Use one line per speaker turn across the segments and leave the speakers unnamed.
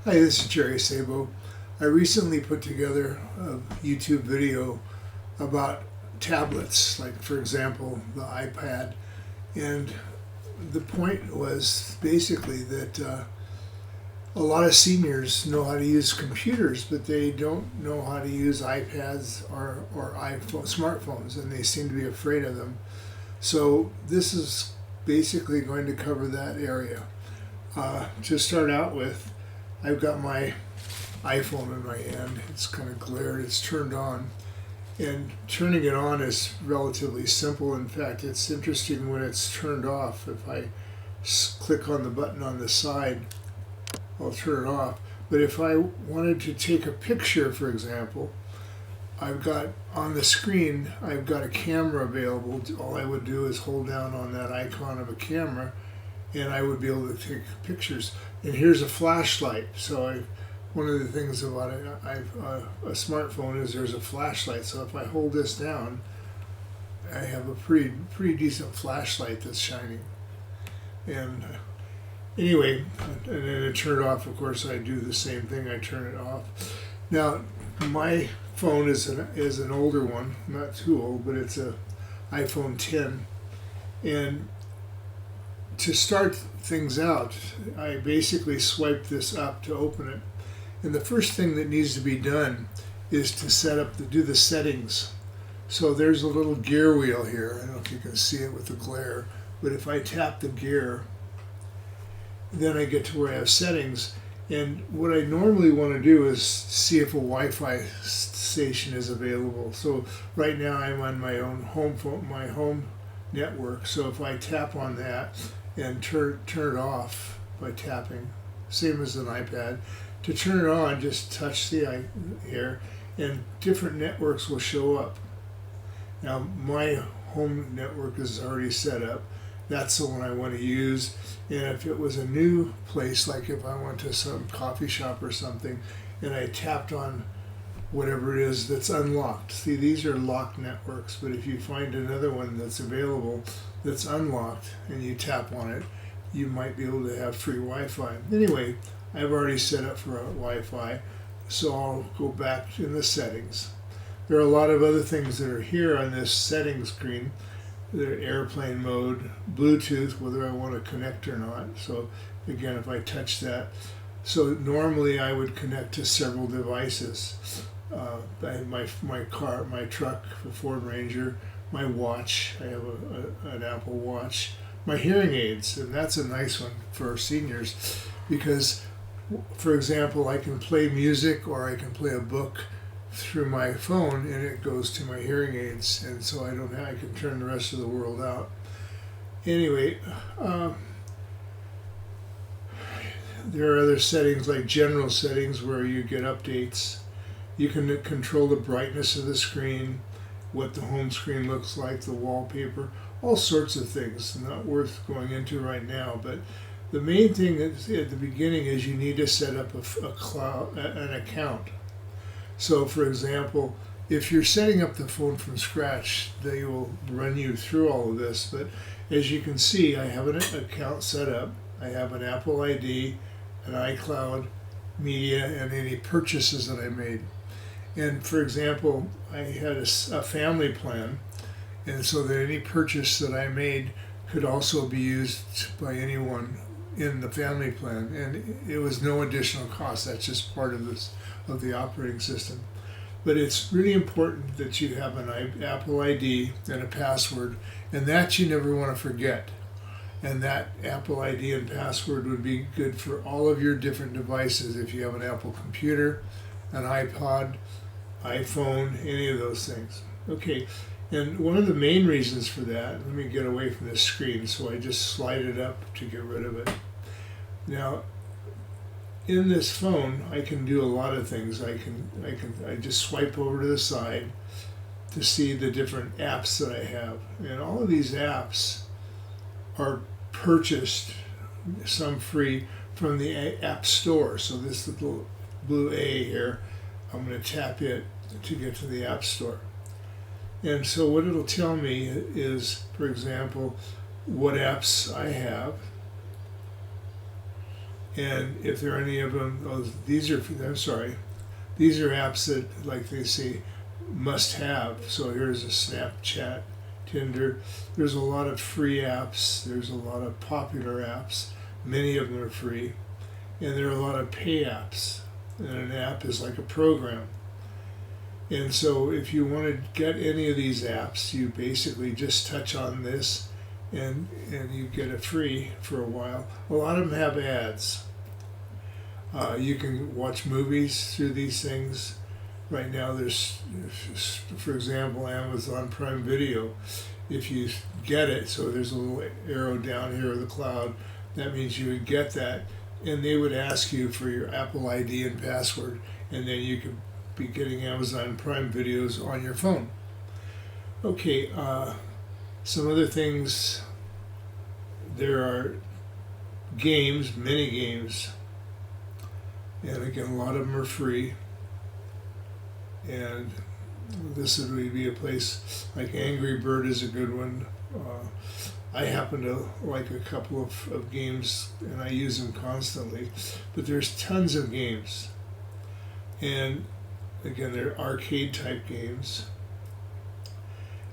Hi, this is Jerry Sabo. I recently put together a YouTube video about tablets, like for example the iPad, and the point was basically that a lot of seniors know how to use computers, but they don't know how to use iPads or iPhone, smartphones, and they seem to be afraid of them. So this is basically going to cover that area. To start out with, I've got my iPhone in my hand. It's kind of glared, it's turned on. And turning it on is relatively simple. In fact, it's interesting when it's turned off. If I click on the button on the side, I'll turn it off. But if I wanted to take a picture, for example, I've got on the screen, I've got a camera available. All I would do is hold down on that icon of a camera and I would be able to take pictures. And here's a flashlight. So one of the things about a smartphone is there's a flashlight. So if I hold this down, I have a pretty decent flashlight that's shining. And anyway, and then to turn it off, of course, I do the same thing. I turn it off. Now, my phone is an older one, not too old, but it's a iPhone 10. And to start things out, I basically swipe this up to open it. And the first thing that needs to be done is to do the settings. So there's a little gear wheel here. I don't know if you can see it with the glare, but if I tap the gear, then I get to where I have settings. And what I normally want to do is see if a Wi-Fi station is available. So right now I'm on my own home phone, my home network. So if I tap on that and turn it off by tapping, same as an iPad. To turn it on, just touch the here, and different networks will show up. Now my home network is already set up. That's the one I want to use. And if it was a new place, like if I went to some coffee shop or something, and I tapped on whatever it is that's unlocked. See, these are locked networks, but if you find another one that's available that's unlocked and you tap on it, you might be able to have free Wi-Fi. Anyway, I've already set up for a Wi-Fi, so I'll go back in the settings. There are a lot of other things that are here on this settings screen. They're airplane mode, Bluetooth, whether I want to connect or not. So again, if I touch that, so normally I would connect to several devices. I have my car, my truck, the Ford Ranger, my watch. I have an Apple Watch. My hearing aids, and that's a nice one for seniors because, for example, I can play music or I can play a book through my phone and it goes to my hearing aids, and so I can turn the rest of the world out. Anyway, there are other settings like general settings where you get updates. You can control the brightness of the screen, what the home screen looks like, the wallpaper, all sorts of things. Not worth going into right now, but the main thing at the beginning is you need to set up an account. So for example, if you're setting up the phone from scratch, they will run you through all of this. But as you can see, I have an account set up. I have an Apple ID, an iCloud, media, and any purchases that I made. And for example, I had a family plan, and so that any purchase that I made could also be used by anyone in the family plan, and it was no additional cost. That's just part of the operating system. But it's really important that you have an Apple ID and a password, and that you never want to forget. And that Apple ID and password would be good for all of your different devices. If you have an Apple computer, an iPod, iPhone, any of those things. Okay, and one of the main reasons for that, let me get away from this screen, so I just slide it up to get rid of it. Now, in this phone, I can do a lot of things. I just swipe over to the side to see the different apps that I have, and all of these apps are purchased, some free, from the App Store. So this little blue A here, I'm going to tap it to get to the App Store. And so what it'll tell me is, for example, what apps I have. And if there are any of them, these are apps that, like they say, must have. So here's a Snapchat, Tinder. There's a lot of free apps. There's a lot of popular apps. Many of them are free. And there are a lot of pay apps. And an app is like a program. And so if you want to get any of these apps, you basically just touch on this and you get it free for a while. A lot of them have ads. You can watch movies through these things. Right now there's, for example, Amazon Prime Video. If you get it, so there's a little arrow down here of the cloud, that means you would get that, and they would ask you for your Apple ID and password, and then you could be getting Amazon Prime videos on your phone. Okay, some other things. There are games, many games, and again, a lot of them are free. And this would be a place like Angry Bird is a good one. I happen to like a couple of games, and I use them constantly. But there's tons of games, and again, they're arcade type games.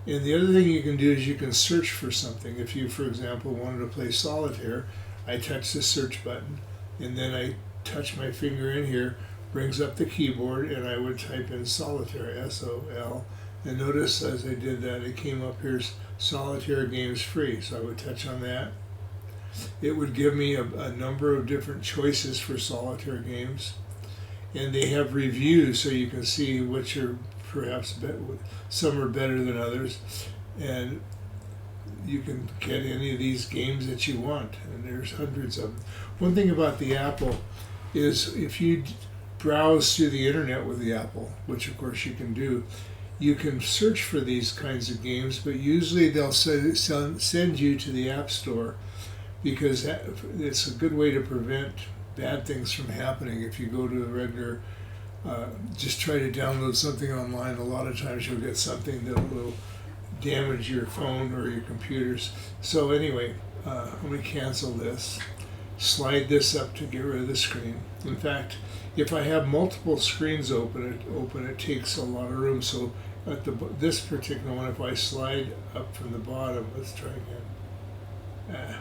And the other thing you can do is you can search for something. If you, for example, wanted to play solitaire, I touch the search button, and then I touch my finger in here, brings up the keyboard, and I would type in solitaire, S-O-L, and notice as I did that, it came up here, solitaire games free. So I would touch on that. It would give me a number of different choices for solitaire games. And they have reviews, so you can see which are perhaps some are better than others, and you can get any of these games that you want, and there's hundreds of them. One thing about the Apple is if you browse through the internet with the Apple, which of course you can do, you can search for these kinds of games, but usually they'll send you to the App Store, because it's a good way to prevent bad things from happening. If you go to a regular, just try to download something online, a lot of times you'll get something that will damage your phone or your computers. So anyway, let me cancel this. Slide this up to get rid of the screen. In fact, if I have multiple screens open, it takes a lot of room. So at this particular one, if I slide up from the bottom, let's try again.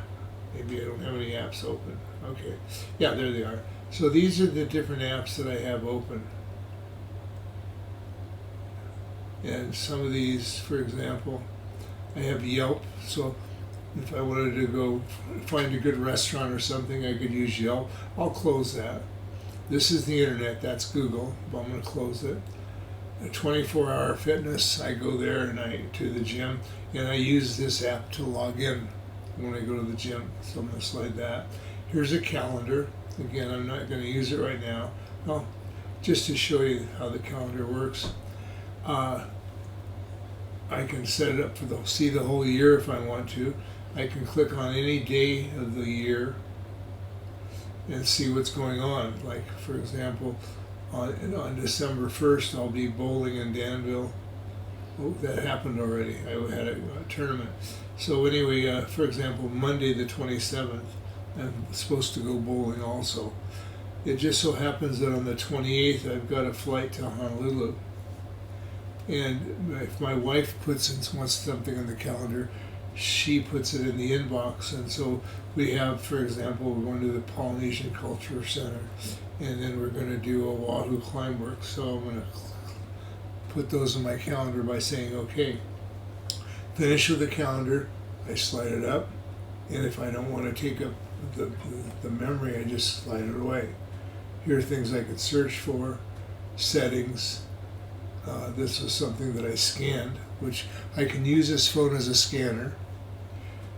Maybe I don't have any apps open. Okay, yeah, there they are. So these are the different apps that I have open. And some of these, for example, I have Yelp. So if I wanted to go find a good restaurant or something, I could use Yelp. I'll close that. This is the internet, that's Google, but I'm going to close it. A 24-hour fitness, I go there and to the gym, and I use this app to log in when I go to the gym. So I'm going to slide that. Here's a calendar. Again, I'm not going to use it right now. Well, just to show you how the calendar works. I can set it up see the whole year if I want to. I can click on any day of the year and see what's going on. Like, for example, on December 1st, I'll be bowling in Danville. Oh, that happened already. I had a tournament. So anyway, for example, Monday the 27th, I'm supposed to go bowling also. It just so happens that on the 28th, I've got a flight to Honolulu. And if my wife wants something on the calendar, she puts it in the inbox. And so we have, for example, we're going to the Polynesian Culture Center, and then we're going to do Oahu Climeworks. So I'm going to put those in my calendar by saying, okay. Finish with the calendar, I slide it up, and if I don't want to take up the memory, I just slide it away. Here are things I could search for, settings. This was something that I scanned, which I can use this phone as a scanner.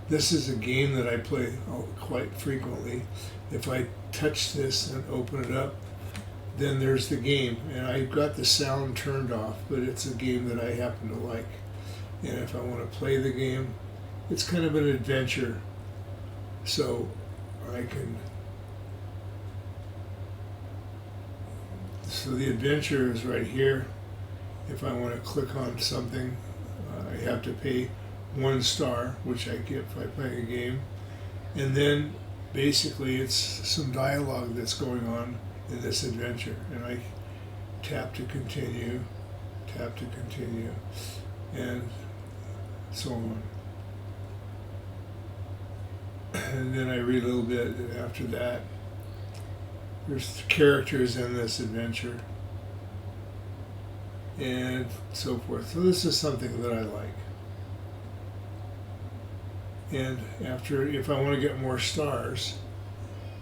This is a game that I play quite frequently. If I touch this and open it up, then there's the game. And I've got the sound turned off, but it's a game that I happen to like. And if I want to play the game, it's kind of an adventure. So so the adventure is right here. If I want to click on something, I have to pay 1 star, which I get by playing a game. And then basically it's some dialogue that's going on in this adventure, and I tap to continue, and so on. And then I read a little bit, and after that, there's characters in this adventure, and so forth. So this is something that I like. And after, if I want to get more stars,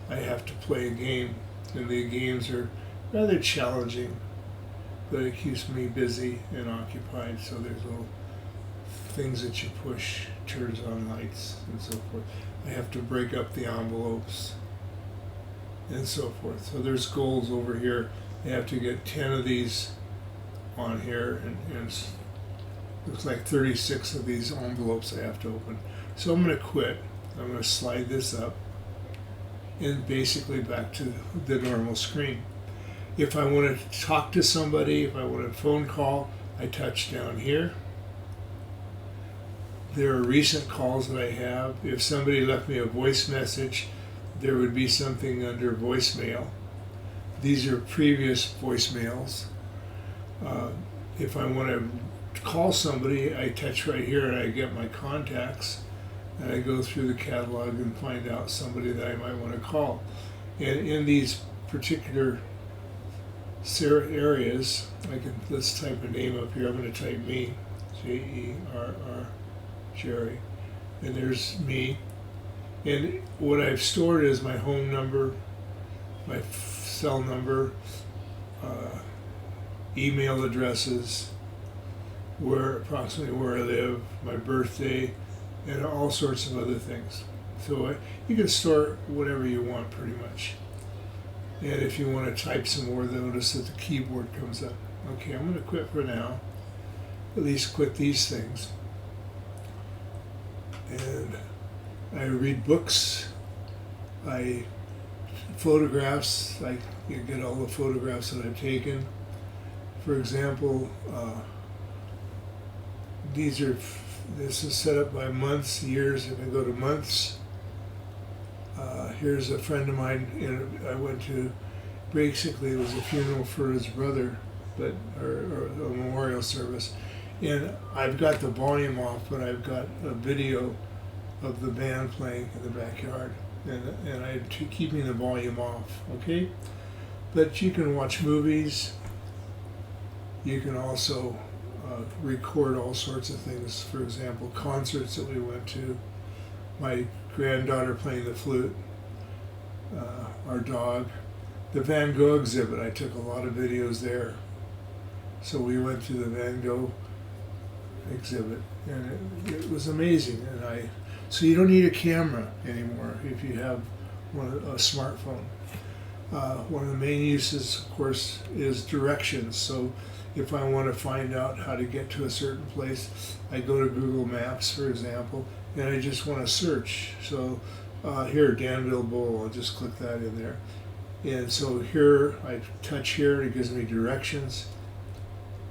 I have to play a game, and the games are rather challenging, but it keeps me busy and occupied. So there's little things that you push, turns on lights, and so forth. I have to break up the envelopes, and so forth. So there's goals over here. I have to get 10 of these on here, and looks like 36 of these envelopes I have to open. So I'm going to quit. I'm going to slide this up, and basically back to the normal screen. If I want to talk to somebody, if I want a phone call, I touch down here. There are recent calls that I have. If somebody left me a voice message, there would be something under voicemail. These are previous voicemails. If I want to call somebody, I touch right here and I get my contacts, and I go through the catalog and find out somebody that I might want to call. And in these particular areas, let's type a name up here. I'm going to type me, J-E-R-R, Jerry, and there's me. And what I've stored is my home number, my cell number, email addresses, approximately where I live, my birthday, and all sorts of other things. So you can store whatever you want pretty much. And if you want to type some more, notice that the keyboard comes up. Okay, I'm going to quit for now. At least quit these things. And I read books. Photographs. I get all the photographs that I've taken. For example, this is set up by months, years. If I go to months, here's a friend of mine. I went to, basically it was a funeral for his brother, or a memorial service. And I've got the volume off, but I've got a video of the band playing in the backyard, and I'm keeping the volume off. Okay, but you can watch movies. You can also record all sorts of things. For example, concerts that we went to, my granddaughter playing the flute, our dog, the Van Gogh exhibit. I took a lot of videos there. So we went to the Van Gogh exhibit, and it was amazing. So you don't need a camera anymore if you have a smartphone. One of the main uses, of course, is directions. So if I want to find out how to get to a certain place, I go to Google Maps, for example, and I just want to search. So here, Danville Bowl, I'll just click that in there. And so here, I touch here, it gives me directions.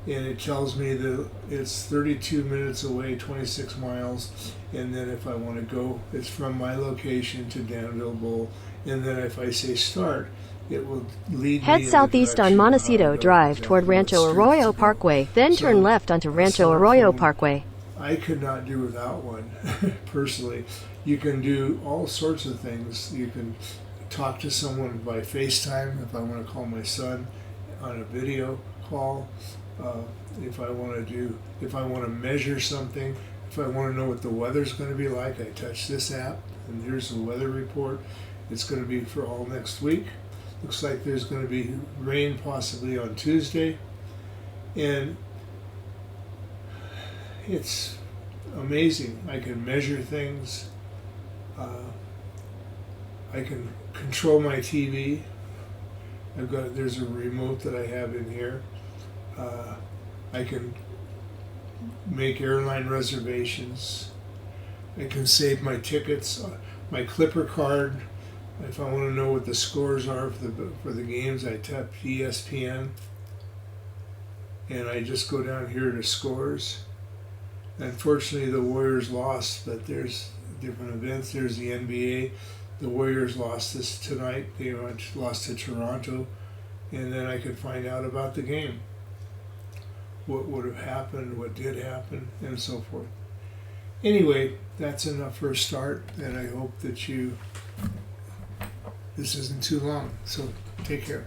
And it tells me that it's 32 minutes away, 26 miles. And then if I want to go, it's from my location to Danville Bowl. And then if I say start, it will lead me
Head southeast on Montecito Drive toward Rancho Arroyo Parkway, then turn left onto Rancho Arroyo Parkway.
I could not do without one, personally. You can do all sorts of things. You can talk to someone by FaceTime if I want to call my son on a video call. If I want to measure something, if I want to know what the weather's going to be like, I touch this app, and here's the weather report. It's going to be for all next week. Looks like there's going to be rain possibly on Tuesday, and it's amazing. I can measure things. I can control my TV. There's a remote that I have in here. I can make airline reservations. I can save my tickets, my Clipper card. If I want to know what the scores are for the games, I tap ESPN, and I just go down here to scores. Unfortunately, the Warriors lost, but there's different events. There's the NBA. the Warriors lost this tonight. They lost to Toronto, and then I could find out about the game, what would have happened, what did happen, and so forth. Anyway, that's enough for a start, and I hope that this isn't too long. So take care.